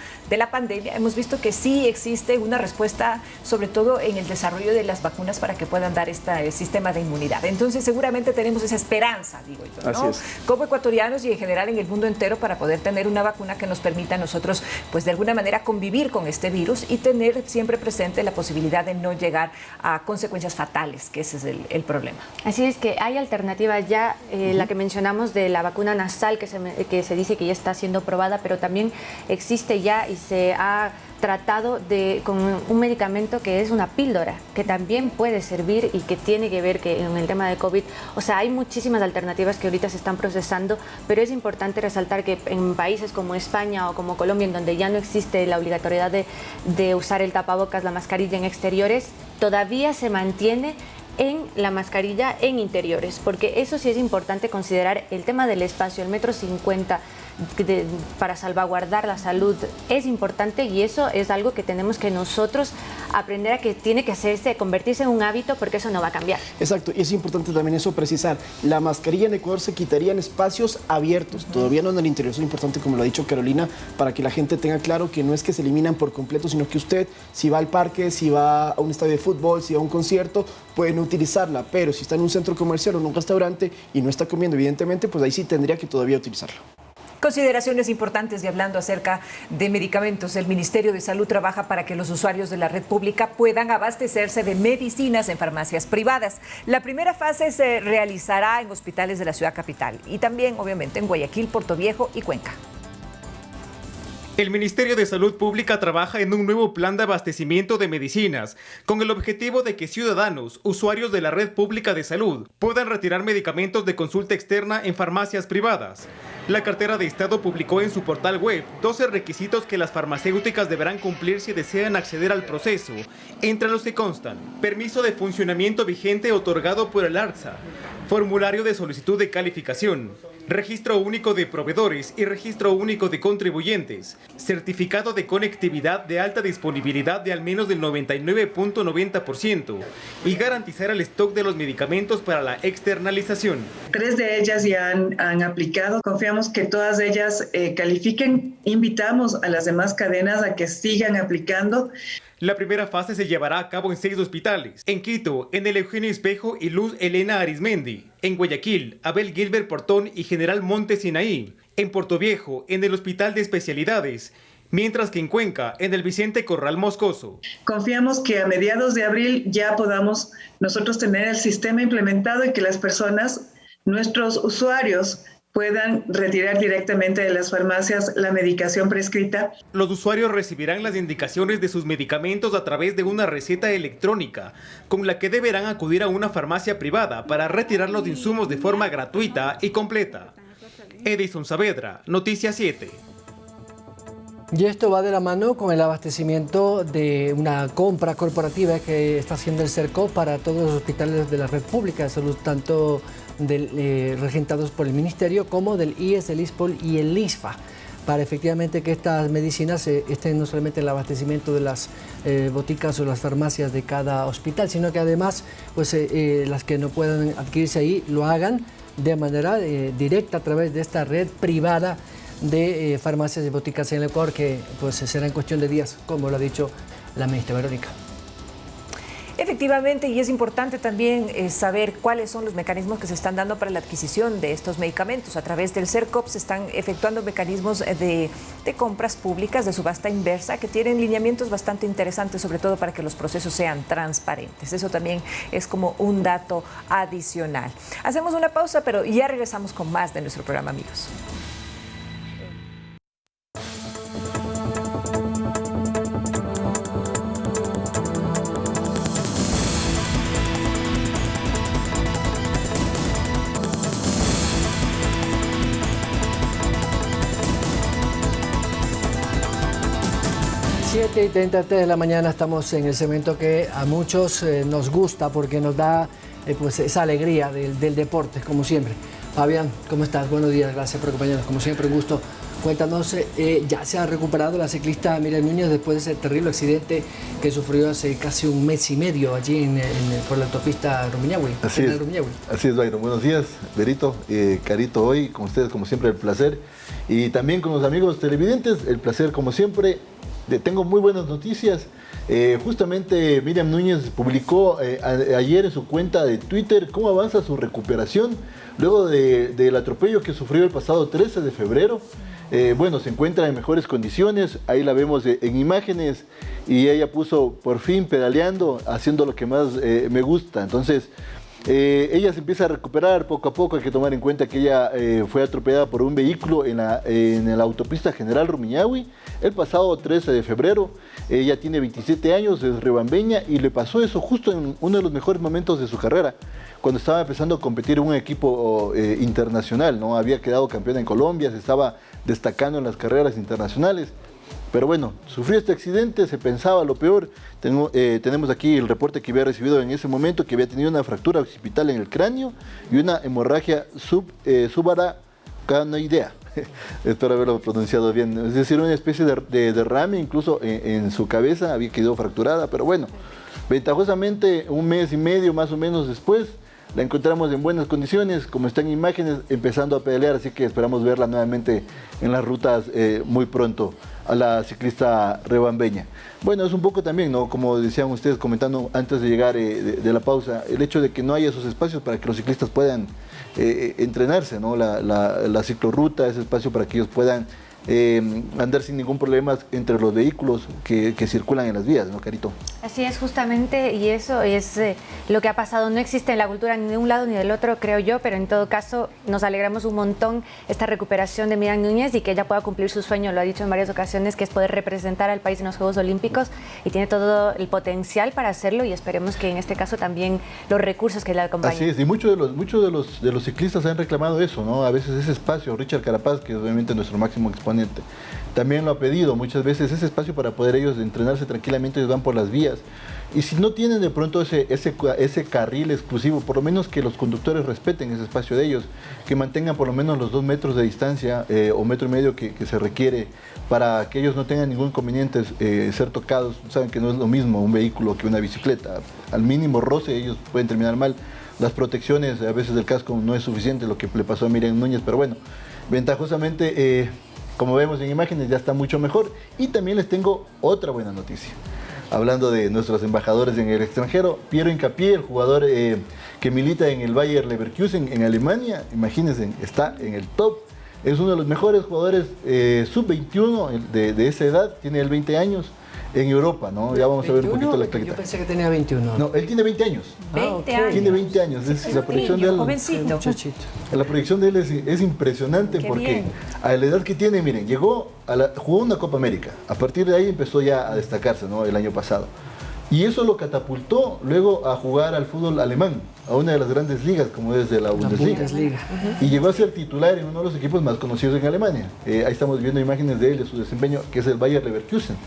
pandemia, hemos visto que sí existe una respuesta, sobre todo en el desarrollo de las vacunas para que puedan dar este sistema de inmunidad. Entonces seguramente tenemos esa esperanza, digo yo, ¿no? Así es. Como ecuatorianos y en general en el mundo entero, para poder tener una vacuna que nos permita a nosotros, pues de alguna manera convivir con este virus y tener siempre presente la posibilidad de no llegar a consecuencias fatales, que ese es el problema. Así es que hay alternativas ya, la que mencionamos de la vacuna nasal, que se dice que ya está siendo probada, pero también existe ya y se ha tratado con un medicamento que es una píldora, que también puede servir y que tiene que ver que en el tema de COVID, o sea, hay muchísimas alternativas que ahorita se están procesando, pero es importante resaltar que en países como España o como Colombia, en donde ya no existe la obligatoriedad de usar el tapabocas, la mascarilla en exteriores, todavía se mantiene en la mascarilla en interiores, porque eso sí es importante considerar. El tema del espacio, el 1,50 m para salvaguardar la salud es importante, y eso es algo que tenemos que nosotros aprender a que tiene que convertirse en un hábito, porque eso no va a cambiar. Exacto, y es importante también eso precisar. La mascarilla en Ecuador se quitaría en espacios abiertos, todavía no en el interior. Eso es importante, como lo ha dicho Carolina, para que la gente tenga claro que no es que se eliminan por completo, sino que usted, si va al parque, si va a un estadio de fútbol, si va a un concierto, pueden utilizarla, pero si está en un centro comercial o en un restaurante y no está comiendo, evidentemente, pues ahí sí tendría que todavía utilizarlo. Consideraciones importantes, y hablando acerca de medicamentos, el Ministerio de Salud trabaja para que los usuarios de la red pública puedan abastecerse de medicinas en farmacias privadas. La primera fase se realizará en hospitales de la ciudad capital y también, obviamente, en Guayaquil, Portoviejo y Cuenca. El Ministerio de Salud Pública trabaja en un nuevo plan de abastecimiento de medicinas, con el objetivo de que ciudadanos, usuarios de la red pública de salud, puedan retirar medicamentos de consulta externa en farmacias privadas. La cartera de Estado publicó en su portal web 12 requisitos que las farmacéuticas deberán cumplir si desean acceder al proceso, entre los que constan: permiso de funcionamiento vigente otorgado por el ARTSA, formulario de solicitud de calificación, registro único de proveedores y registro único de contribuyentes, certificado de conectividad de alta disponibilidad de al menos del 99.90% y garantizar el stock de los medicamentos para la externalización. 3 de ellas ya han aplicado. Confiamos que todas ellas califiquen. Invitamos a las demás cadenas a que sigan aplicando. La primera fase se llevará a cabo en 6 hospitales: en Quito, en el Eugenio Espejo y Luz Elena Arizmendi; en Guayaquil, Abel Gilbert Portón y General Monte Sinaí; en Portoviejo, en el Hospital de Especialidades; mientras que en Cuenca, en el Vicente Corral Moscoso. Confiamos que a mediados de abril ya podamos nosotros tener el sistema implementado y que las personas, nuestros usuarios, puedan retirar directamente de las farmacias la medicación prescrita. Los usuarios recibirán las indicaciones de sus medicamentos a través de una receta electrónica, con la que deberán acudir a una farmacia privada para retirar los insumos de forma gratuita y completa. Edison Saavedra, Noticias 7. Y esto va de la mano con el abastecimiento de una compra corporativa que está haciendo el CERCOP para todos los hospitales de la red pública de salud, tanto regentados por el Ministerio como del IES, el ISPOL y el ISFA, para efectivamente que estas medicinas estén no solamente en el abastecimiento de las boticas o las farmacias de cada hospital, sino que además pues, las que no puedan adquirirse ahí lo hagan de manera directa a través de esta red privada de farmacias y boticas en el Ecuador, que pues será en cuestión de días, como lo ha dicho la ministra Verónica. Efectivamente, y es importante también saber cuáles son los mecanismos que se están dando para la adquisición de estos medicamentos. A través del CERCOP se están efectuando mecanismos de compras públicas, de subasta inversa, que tienen lineamientos bastante interesantes, sobre todo para que los procesos sean transparentes. Eso también es como un dato adicional. Hacemos una pausa, pero ya regresamos con más de nuestro programa, amigos. Y 33 de la mañana estamos en el segmento que a muchos nos gusta porque nos da pues esa alegría del deporte, como siempre. Fabián, ¿cómo estás? Buenos días, gracias por acompañarnos. Como siempre, un gusto. Cuéntanos, ya se ha recuperado la ciclista Miriam Núñez después de ese terrible accidente que sufrió hace casi un mes y medio allí por la autopista Rumiñahui. Así es, Byron. Buenos días, Berito, Carito, hoy con ustedes como siempre el placer. Y también con los amigos televidentes, el placer como siempre. Tengo muy buenas noticias. Justamente Miriam Núñez publicó ayer en su cuenta de Twitter cómo avanza su recuperación luego del atropello que sufrió el pasado 13 de febrero. Bueno, se encuentra en mejores condiciones, ahí la vemos en imágenes y ella puso por fin pedaleando, haciendo lo que más me gusta. Entonces, ella se empieza a recuperar poco a poco. Hay que tomar en cuenta que ella fue atropellada por un vehículo en la autopista General Rumiñahui el pasado 13 de febrero. Ella tiene 27 años, es riobambeña y le pasó eso justo en uno de los mejores momentos de su carrera, cuando estaba empezando a competir en un equipo internacional, ¿no? Había quedado campeona en Colombia, se estaba destacando en las carreras internacionales. Pero bueno, sufrió este accidente, se pensaba lo peor. Tenemos aquí el reporte que había recibido en ese momento, que había tenido una fractura occipital en el cráneo y una hemorragia subaracanoidea. Espero haberlo pronunciado bien. Es decir, una especie de derrame, incluso en su cabeza, había quedado fracturada. Pero bueno, ventajosamente, un mes y medio más o menos después, la encontramos en buenas condiciones, como están en imágenes, empezando a pedalear. Así que esperamos verla nuevamente en las rutas muy pronto, a la ciclista riobambeña. Bueno, es un poco también, ¿no? Como decían ustedes comentando antes de llegar de la pausa, el hecho de que no haya esos espacios para que los ciclistas puedan entrenarse, ¿no? La ciclorruta, ese espacio para que ellos puedan andar sin ningún problema entre los vehículos que circulan en las vías, ¿no, Carito? Así es, justamente, y eso es lo que ha pasado. No existe en la cultura ni de un lado ni del otro, creo yo, pero en todo caso nos alegramos un montón esta recuperación de Miriam Núñez y que ella pueda cumplir su sueño, lo ha dicho en varias ocasiones, que es poder representar al país en los Juegos Olímpicos, y tiene todo el potencial para hacerlo, y esperemos que en este caso también los recursos que le acompañen. Así es, y muchos de los ciclistas han reclamado eso, ¿no? A veces ese espacio, Richard Carapaz, que es obviamente nuestro máximo exponente, también lo ha pedido muchas veces, ese espacio para poder ellos entrenarse tranquilamente. Ellos van por las vías y si no tienen de pronto ese carril exclusivo, por lo menos que los conductores respeten ese espacio de ellos, que mantengan por lo menos los 2 metros de distancia o 1,5 metros que se requiere para que ellos no tengan ningún inconveniente ser tocados. Saben que no es lo mismo un vehículo que una bicicleta, al mínimo roce ellos pueden terminar mal. Las protecciones a veces del casco no es suficiente, lo que le pasó a Miriam Núñez, pero bueno, ventajosamente como vemos en imágenes, ya está mucho mejor. Y también les tengo otra buena noticia. Hablando de nuestros embajadores en el extranjero, Piero Hincapié, el jugador que milita en el Bayer Leverkusen en Alemania, imagínense, está en el top es uno de los mejores jugadores sub-21 de esa edad, tiene él 20 años. En Europa, ¿no? Ya vamos a ver un poquito la actualidad. Yo pensé que tenía 21. No, él tiene 20 años. 20 años. Tiene 20 años. Es la proyección de él. Jovencito. La proyección de él es impresionante. Qué porque bien. a la edad que tiene, miren, jugó una Copa América. A partir de ahí empezó ya a destacarse, ¿no? El año pasado. Y eso lo catapultó luego a jugar al fútbol alemán, a una de las grandes ligas, como es de la Bundesliga. Y llegó a ser titular en uno de los equipos más conocidos en Alemania. Ahí estamos viendo imágenes de él, de su desempeño, que es el Bayer Leverkusen.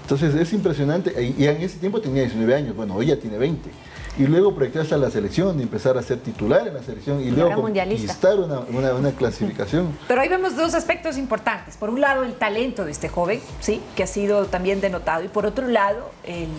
Entonces es impresionante, y en ese tiempo tenía 19 años, bueno, hoy ya tiene 20. Y luego proyectarse a la selección, y empezar a ser titular en la selección, y luego conquistar una clasificación. Pero ahí vemos dos aspectos importantes. Por un lado, el talento de este joven, ¿sí? Que ha sido también denotado. Y por otro lado,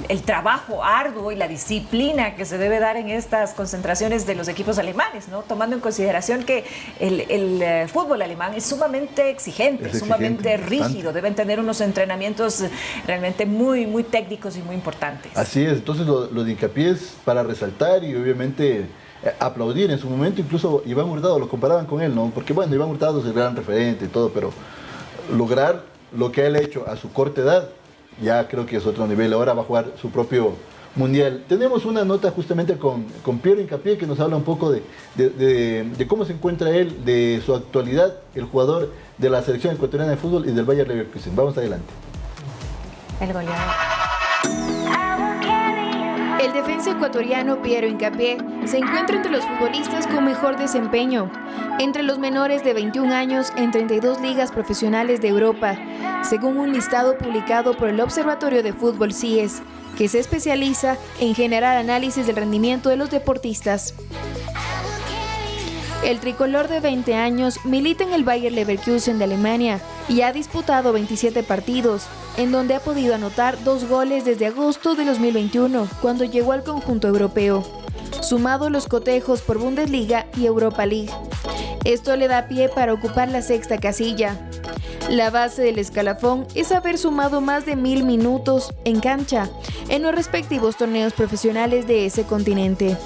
el trabajo arduo y la disciplina que se debe dar en estas concentraciones de los equipos alemanes, ¿no? Tomando en consideración que el fútbol alemán es sumamente exigente, sumamente rígido. Deben tener unos entrenamientos realmente muy, muy técnicos y muy importantes. Así es. Entonces lo de hincapié es para resaltar y obviamente aplaudir en su momento. Incluso Iván Hurtado lo comparaban con él, ¿no? Porque bueno, Iván Hurtado es el gran referente y todo, pero lograr lo que él ha hecho a su corta edad, ya creo que es otro nivel. Ahora va a jugar su propio mundial. Tenemos una nota justamente con Piero Hincapié que nos habla un poco de cómo se encuentra él, de su actualidad, el jugador de la selección ecuatoriana de fútbol y del Bayer Leverkusen. Vamos adelante. El goleador. El defensa ecuatoriano Piero Hincapié se encuentra entre los futbolistas con mejor desempeño, entre los menores de 21 años en 32 ligas profesionales de Europa, según un listado publicado por el Observatorio de Fútbol CIES, que se especializa en generar análisis del rendimiento de los deportistas. El tricolor de 20 años milita en el Bayer Leverkusen de Alemania y ha disputado 27 partidos, en donde ha podido anotar 2 goles desde agosto de 2021, cuando llegó al conjunto europeo, sumado los cotejos por Bundesliga y Europa League. Esto le da pie para ocupar la 6ª casilla. La base del escalafón es haber sumado más de 1000 minutos en cancha en los respectivos torneos profesionales de ese continente.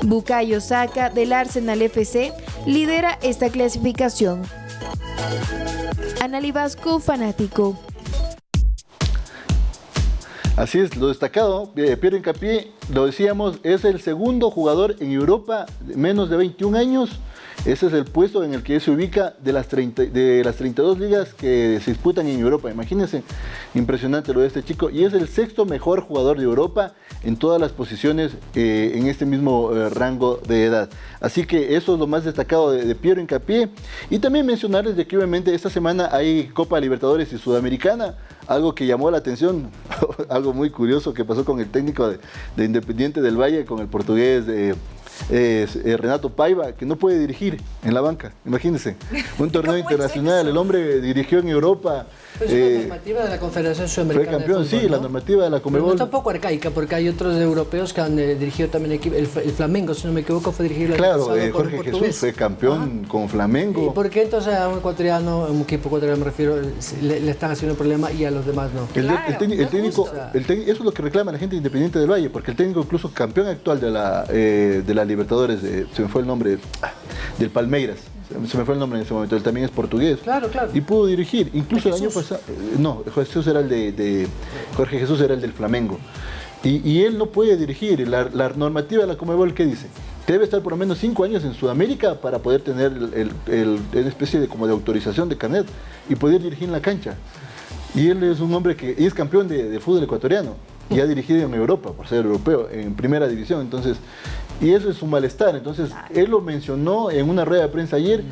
Bukayo Saka del Arsenal FC lidera esta clasificación. Analí Vasco, Fanático. Así es, lo destacado, Piero Hincapié, lo decíamos, es el segundo jugador en Europa de menos de 21 años. Ese es el puesto en el que se ubica de las 32 ligas que se disputan en Europa. Imagínense, impresionante lo de este chico. Y es el 6º mejor jugador de Europa en todas las posiciones en este mismo rango de edad. Así que eso es lo más destacado de Piero Hincapié. Y también mencionarles de que obviamente esta semana hay Copa Libertadores y Sudamericana. Algo que llamó la atención, algo muy curioso que pasó con el técnico de Independiente del Valle, con el portugués Renato Paiva, que no puede dirigir en la banca. Imagínense, un torneo internacional, el hombre dirigió en Europa. Pues es la normativa de la Confederación Sudamericana. Fue campeón, sí, la normativa de la Conmebol. Está un poco arcaica porque hay otros europeos que han dirigido también el Flamengo, si no me equivoco, fue dirigido Claro, Jorge Jesús fue campeón con Flamengo. ¿Y por qué entonces a un ecuatoriano, a un equipo ecuatoriano me refiero, le están haciendo un problema y a los demás no? El técnico, eso es lo que reclama la gente Independiente del Valle, porque el técnico incluso campeón actual de la Libertadores, se me fue el nombre, del Palmeiras. Se me fue el nombre en ese momento, él también es portugués. Claro, claro. Y pudo dirigir, incluso el año pasado, no, Jesús era Jorge Jesús era el del Flamengo. Y él no puede dirigir, la normativa de la Conmebol, ¿qué dice? Debe estar por lo menos 5 años en Sudamérica para poder tener una especie de autorización de carnet y poder dirigir en la cancha. Y él es un hombre que es campeón de fútbol ecuatoriano y ha dirigido en Europa, por ser europeo, en primera división. Entonces, y eso es un malestar. Entonces, él lo mencionó en una rueda de prensa ayer.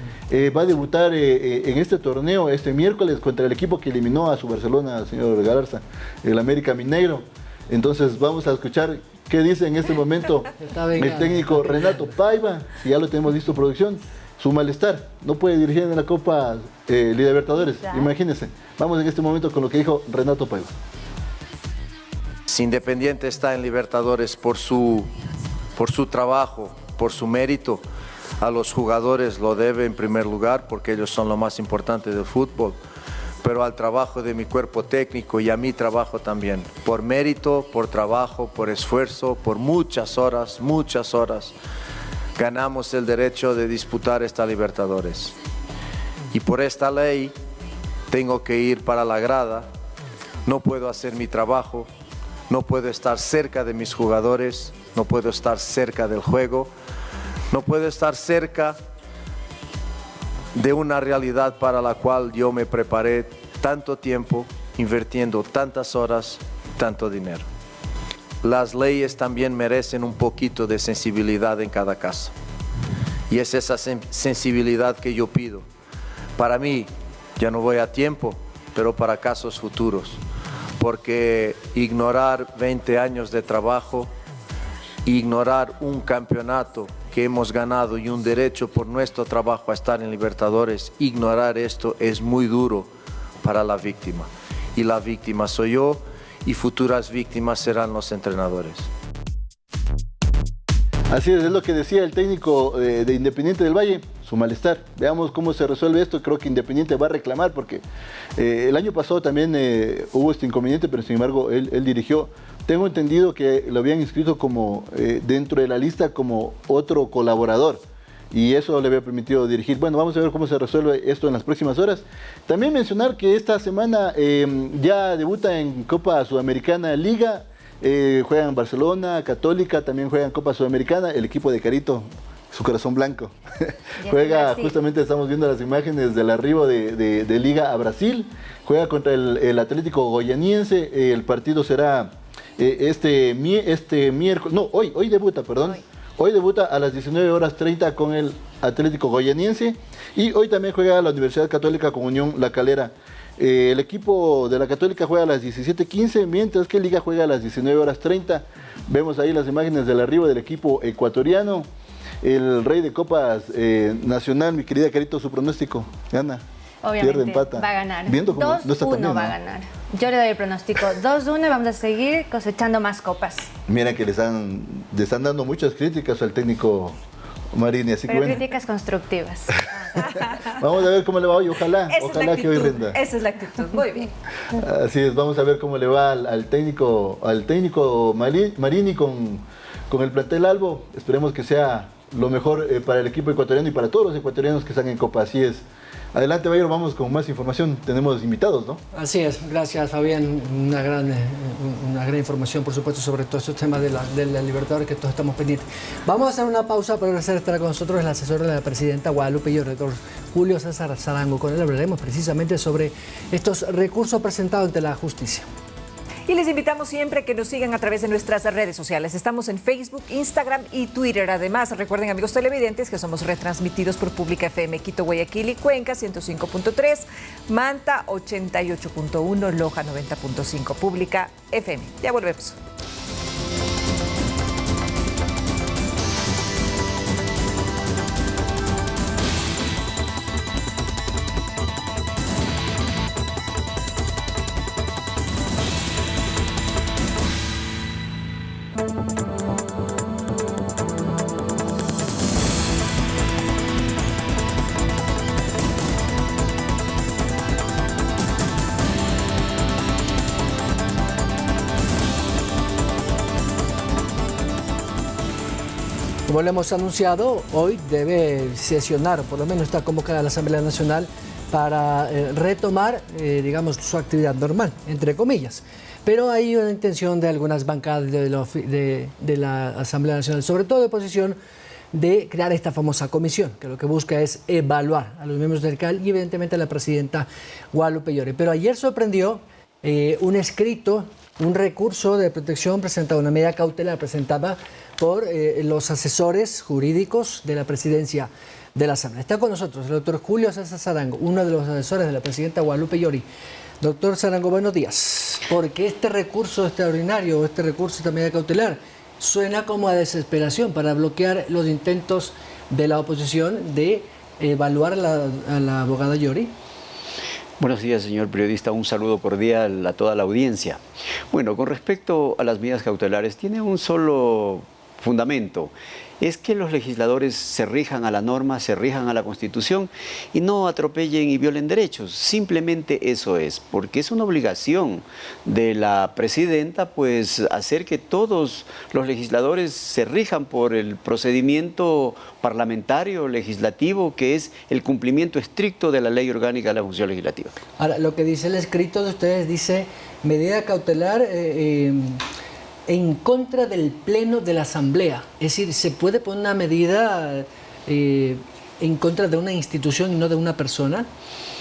Va a debutar en este torneo este miércoles contra el equipo que eliminó a su Barcelona, señor Galarza, el América Mineiro. Entonces, vamos a escuchar qué dice en este momento el técnico Renato Paiva, si ya lo tenemos listo, producción. Su malestar, no puede dirigir en la Copa Libertadores, imagínense. Vamos en este momento con lo que dijo Renato Paiva. Si Independiente está en Libertadores por su trabajo, por su mérito, a los jugadores lo debe en primer lugar porque ellos son lo más importante del fútbol, pero al trabajo de mi cuerpo técnico y a mi trabajo también, por mérito, por trabajo, por esfuerzo, por muchas horas, ganamos el derecho de disputar esta Libertadores. Y por esta ley tengo que ir para la grada, no puedo hacer mi trabajo, no puedo estar cerca de mis jugadores, no puedo estar cerca del juego, no puedo estar cerca de una realidad para la cual yo me preparé tanto tiempo, invirtiendo tantas horas, tanto dinero. Las leyes también merecen un poquito de sensibilidad en cada caso. Y es esa sensibilidad que yo pido. Para mí, ya no voy a tiempo, pero para casos futuros. Porque ignorar 20 años de trabajo, ignorar un campeonato que hemos ganado y un derecho por nuestro trabajo a estar en Libertadores, ignorar esto es muy duro para la víctima. Y la víctima soy yo y futuras víctimas serán los entrenadores. Así es lo que decía el técnico de Independiente del Valle, su malestar. Veamos cómo se resuelve esto. Creo que Independiente va a reclamar porque el año pasado también hubo este inconveniente, pero sin embargo él dirigió. Tengo entendido que lo habían inscrito como dentro de la lista como otro colaborador y eso le había permitido dirigir. Bueno, vamos a ver cómo se resuelve esto en las próximas horas. También mencionar que esta semana ya debuta en Copa Sudamericana Liga. Juegan Barcelona, Católica, también juegan Copa Sudamericana, el equipo de Carito, su corazón blanco. Juega, justamente estamos viendo las imágenes del arribo de Liga a Brasil, juega contra el Atlético Goianiense, el partido será este miércoles, no, hoy debuta, perdón. Hoy debuta a las 19:30 con el Atlético Goianiense y hoy también juega la Universidad Católica con Unión La Calera. El equipo de la Católica juega a las 17:15, mientras que Liga juega a las 19:30. Vemos ahí las imágenes del arribo del equipo ecuatoriano. El rey de copas nacional, mi querida Carito, su pronóstico. Gana, obviamente, pierde, empata. Va a ganar. Viendo cómo no está tan bien, 2-1 va a ganar. Yo le doy el pronóstico 2-1 y vamos a seguir cosechando más copas. Mira que le están dando muchas críticas al técnico Marini, así pero que bueno. críticas constructivas. Vamos a ver cómo le va hoy, ojalá que hoy rinda. Esa es la actitud, muy bien. Así es, vamos a ver cómo le va al técnico Marini con el plantel Albo. Esperemos que sea lo mejor para el equipo ecuatoriano y para todos los ecuatorianos que están en Copa. Así es. Adelante, Bayro, vamos con más información. Tenemos invitados, ¿no? Así es, gracias, Fabián. Una gran información, por supuesto, sobre todos estos temas de la Libertadores que todos estamos pendientes. Vamos a hacer una pausa para regresar a estar con nosotros el asesor de la presidenta Guadalupe Llori, el doctor Julio César Sarango. Con él hablaremos precisamente sobre estos recursos presentados ante la justicia. Y les invitamos siempre que nos sigan a través de nuestras redes sociales. Estamos en Facebook, Instagram y Twitter. Además, recuerden, amigos televidentes, que somos retransmitidos por Pública FM Quito, Guayaquil y Cuenca 105.3, Manta 88.1, Loja 90.5, Pública FM. Ya volvemos. Como lo hemos anunciado, hoy debe sesionar, por lo menos está convocada la Asamblea Nacional para retomar, digamos, su actividad normal, entre comillas. Pero hay una intención de algunas bancadas de la Asamblea Nacional, sobre todo de oposición, de crear esta famosa comisión, que lo que busca es evaluar a los miembros del CAL y evidentemente a la presidenta Guadalupe Llori. Pero ayer sorprendió un escrito, un recurso de protección presentado, una medida cautelar presentada por los asesores jurídicos de la presidencia de la Asamblea. Está con nosotros el doctor Julio César Sarango, uno de los asesores de la presidenta Guadalupe Llori. Doctor Sarango, buenos días. Porque este recurso extraordinario, este recurso, esta medida cautelar, suena como a desesperación para bloquear los intentos de la oposición de evaluar a la abogada Llori. Buenos días, señor periodista. Un saludo cordial a toda la audiencia. Bueno, con respecto a las medidas cautelares, tiene un solo fundamento es que los legisladores se rijan a la norma, se rijan a la Constitución y no atropellen y violen derechos. Simplemente eso es, porque es una obligación de la presidenta pues hacer que todos los legisladores se rijan por el procedimiento parlamentario, legislativo, que es el cumplimiento estricto de la Ley Orgánica de la Función Legislativa. Ahora, lo que dice el escrito de ustedes dice medida cautelar en contra del Pleno de la Asamblea. Es decir, ¿se puede poner una medida en contra de una institución y no de una persona?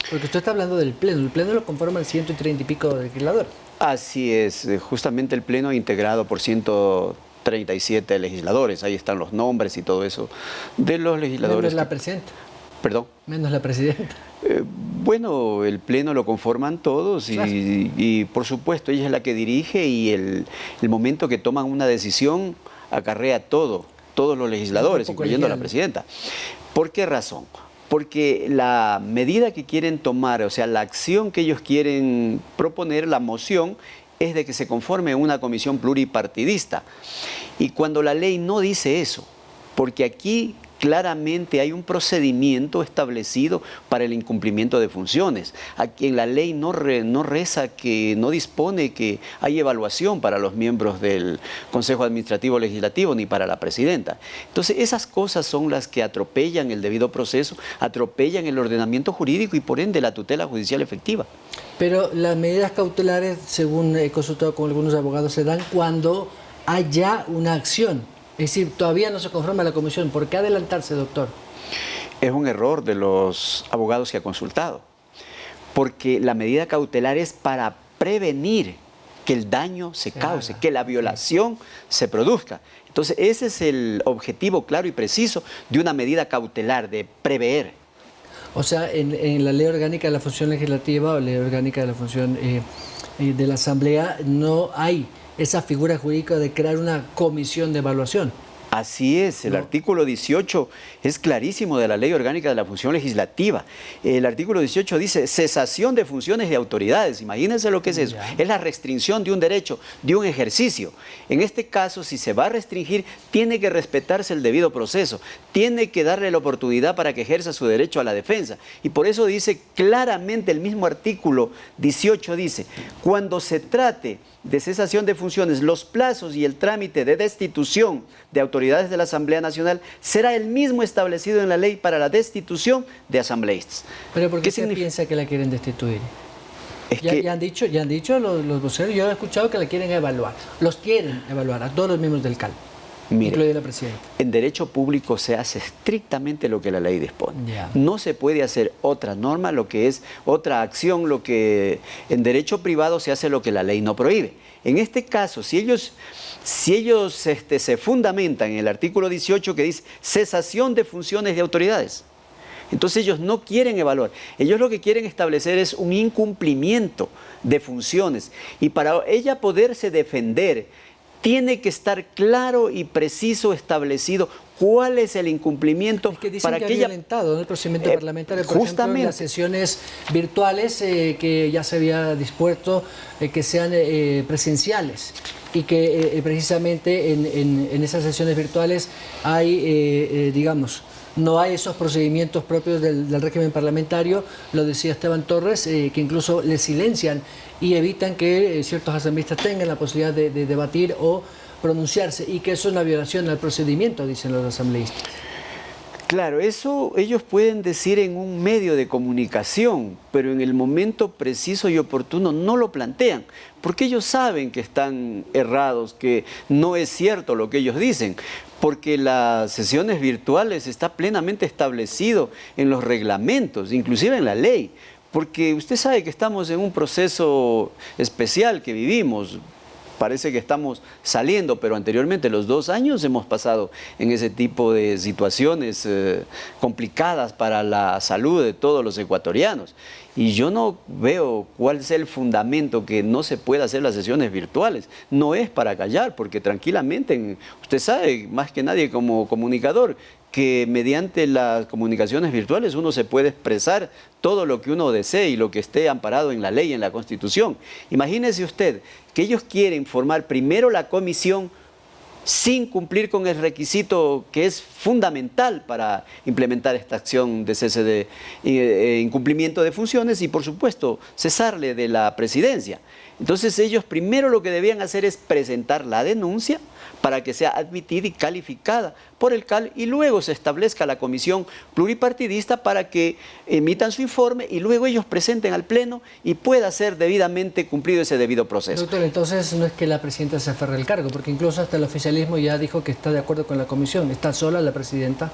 Porque usted está hablando del Pleno. El Pleno lo conforman 130 y pico de legisladores. Así es, justamente el Pleno integrado por 137 legisladores. Ahí están los nombres y todo eso de los legisladores. Menos la presidenta. ¿Perdón? Menos la presidenta. Bueno, el Pleno lo conforman todos y por supuesto ella es la que dirige y el momento que toman una decisión acarrea todos los legisladores, incluyendo a la presidenta. ¿Por qué razón? Porque la medida que quieren tomar, o sea, la acción que ellos quieren proponer, la moción, es de que se conforme una comisión pluripartidista. Y cuando la ley no dice eso, porque aquí claramente hay un procedimiento establecido para el incumplimiento de funciones. Aquí en la ley no reza que no dispone que hay evaluación para los miembros del Consejo Administrativo Legislativo ni para la presidenta. Entonces esas cosas son las que atropellan el debido proceso, atropellan el ordenamiento jurídico y por ende la tutela judicial efectiva. Pero las medidas cautelares, según he consultado con algunos abogados, se dan cuando haya una acción. Es decir, todavía no se conforma la comisión. ¿Por qué adelantarse, doctor? Es un error de los abogados que ha consultado, porque la medida cautelar es para prevenir que el daño se cause, que la violación se produzca. Entonces, ese es el objetivo claro y preciso de una medida cautelar, de prever. O sea, en la Ley Orgánica de la Función Legislativa o Ley Orgánica de la Función de la Asamblea no hay esa figura jurídica de crear una comisión de evaluación. Así es, el artículo 18 es clarísimo de la Ley Orgánica de la Función Legislativa. El artículo 18 dice cesación de funciones de autoridades. Imagínense lo que es eso. Es la restricción de un derecho, de un ejercicio. En este caso, si se va a restringir, tiene que respetarse el debido proceso. Tiene que darle la oportunidad para que ejerza su derecho a la defensa. Y por eso dice claramente el mismo artículo 18, dice, cuando se trate de cesación de funciones, los plazos y el trámite de destitución de autoridades de la Asamblea Nacional será el mismo establecido en la ley para la destitución de asambleístas. ¿Pero por qué se piensa que la quieren destituir? Ya han dicho los voceros, yo he escuchado que la quieren evaluar. Los quieren evaluar a todos los miembros del CAL, incluida la presidenta. En derecho público se hace estrictamente lo que la ley dispone. No se puede hacer otra norma, lo que es otra acción, lo que en derecho privado se hace lo que la ley no prohíbe. En este caso, si ellos se fundamentan en el artículo 18 que dice cesación de funciones de autoridades, entonces ellos no quieren evaluar, ellos lo que quieren establecer es un incumplimiento de funciones y para ella poderse defender tiene que estar claro y preciso establecido cuál es el incumplimiento para que ella violentado el procedimiento parlamentario, por ejemplo, en las sesiones virtuales que ya se había dispuesto que sean presenciales y que precisamente en esas sesiones virtuales hay, digamos, no hay esos procedimientos propios del régimen parlamentario, lo decía Esteban Torres, que incluso le silencian y evitan que ciertos asambleístas tengan la posibilidad de debatir o pronunciarse y que eso es una violación al procedimiento, dicen los asambleístas. Claro, eso ellos pueden decir en un medio de comunicación, pero en el momento preciso y oportuno no lo plantean, porque ellos saben que están errados, que no es cierto lo que ellos dicen, porque las sesiones virtuales está plenamente establecido en los reglamentos, inclusive en la ley, porque usted sabe que estamos en un proceso especial que vivimos. Parece que estamos saliendo, pero anteriormente los 2 años hemos pasado en ese tipo de situaciones complicadas para la salud de todos los ecuatorianos. Y yo no veo cuál es el fundamento que no se pueda hacer las sesiones virtuales. No es para callar, porque tranquilamente, usted sabe más que nadie como comunicador, que mediante las comunicaciones virtuales uno se puede expresar todo lo que uno desee y lo que esté amparado en la ley, en la Constitución. Imagínese usted que ellos quieren formar primero la comisión sin cumplir con el requisito que es fundamental para implementar esta acción de cese de incumplimiento de funciones y, por supuesto, cesarle de la presidencia. Entonces ellos primero lo que debían hacer es presentar la denuncia para que sea admitida y calificada por el CAL y luego se establezca la comisión pluripartidista para que emitan su informe y luego ellos presenten al Pleno y pueda ser debidamente cumplido ese debido proceso. Doctor, entonces no es que la presidenta se aferre al cargo, porque incluso hasta el oficialismo ya dijo que está de acuerdo con la comisión. ¿Está sola la presidenta?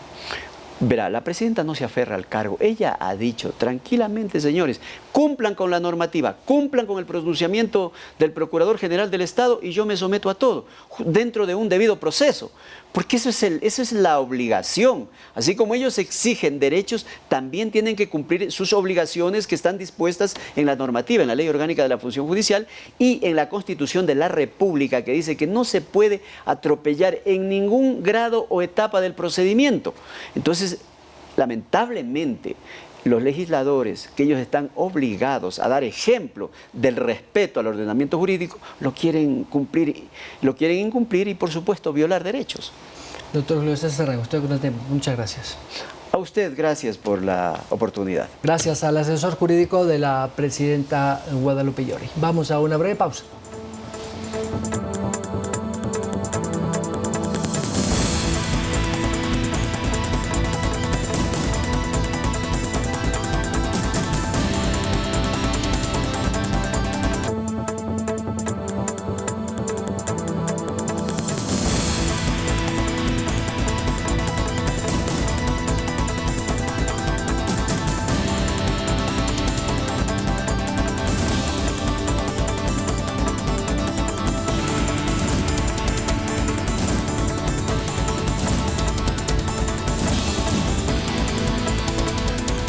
Verá, la presidenta no se aferra al cargo. Ella ha dicho tranquilamente, señores, cumplan con la normativa, cumplan con el pronunciamiento del Procurador General del Estado y yo me someto a todo, dentro de un debido proceso. Porque eso es la obligación. Así como ellos exigen derechos, también tienen que cumplir sus obligaciones que están dispuestas en la normativa, en la Ley Orgánica de la Función Judicial y en la Constitución de la República, que dice que no se puede atropellar en ningún grado o etapa del procedimiento. Entonces, lamentablemente, los legisladores, que ellos están obligados a dar ejemplo del respeto al ordenamiento jurídico, lo quieren incumplir y, por supuesto, violar derechos. Doctor Julio César Rangel, muchas gracias. A usted, gracias por la oportunidad. Gracias al asesor jurídico de la presidenta Guadalupe Llori. Vamos a una breve pausa.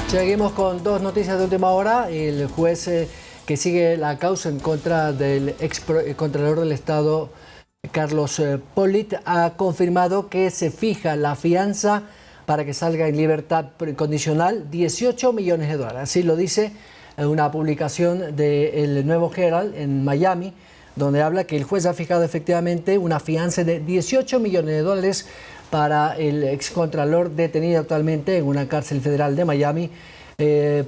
Seguimos con dos noticias de última hora. El juez que sigue la causa en contra del ex contralor del Estado, Carlos Pollitt, ha confirmado que se fija la fianza para que salga en libertad condicional, $18 millones. Así lo dice una publicación del Nuevo Herald en Miami, donde habla que el juez ha fijado efectivamente una fianza de $18 millones para el excontralor detenido actualmente en una cárcel federal de Miami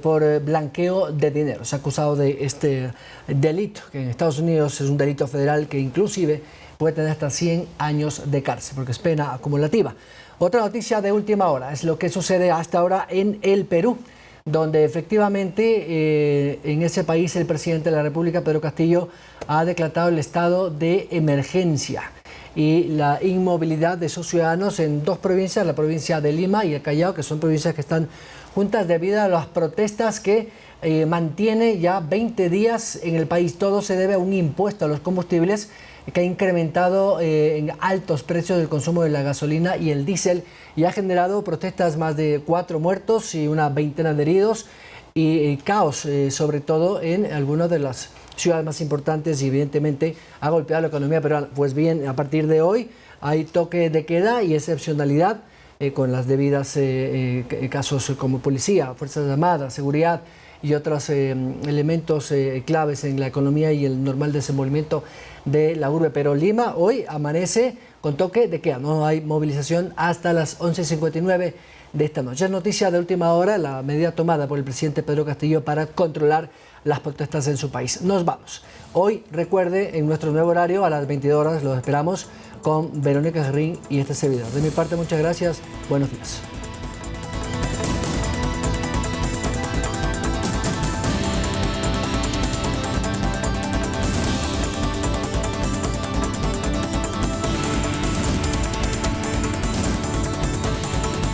por blanqueo de dinero. Se ha acusado de este delito, que en Estados Unidos es un delito federal que inclusive puede tener hasta 100 años de cárcel, porque es pena acumulativa. Otra noticia de última hora es lo que sucede hasta ahora en el Perú, donde efectivamente en ese país el presidente de la República, Pedro Castillo, ha declarado el estado de emergencia y la inmovilidad de sus ciudadanos en dos provincias, la provincia de Lima y el Callao, que son provincias que están juntas debido a las protestas que mantiene ya 20 días en el país. Todo se debe a un impuesto a los combustibles que ha incrementado en altos precios del consumo de la gasolina y el diésel y ha generado protestas, más de 4 muertos y una veintena de heridos y caos, sobre todo en algunas de las ciudades más importantes y evidentemente ha golpeado la economía peruana. Pues bien, a partir de hoy hay toque de queda y excepcionalidad con las debidas casos como policía, fuerzas armadas, seguridad y otros elementos claves en la economía y el normal desenvolvimiento de la urbe. Pero Lima hoy amanece con toque de queda, no hay movilización hasta las 11:59 de esta noche. Es noticia de última hora la medida tomada por el presidente Pedro Castillo para controlar las protestas en su país. Nos vamos. Hoy, recuerde, en nuestro nuevo horario a las 22 horas los esperamos con Verónica Jarrín y este servidor. De mi parte, muchas gracias. Buenos días.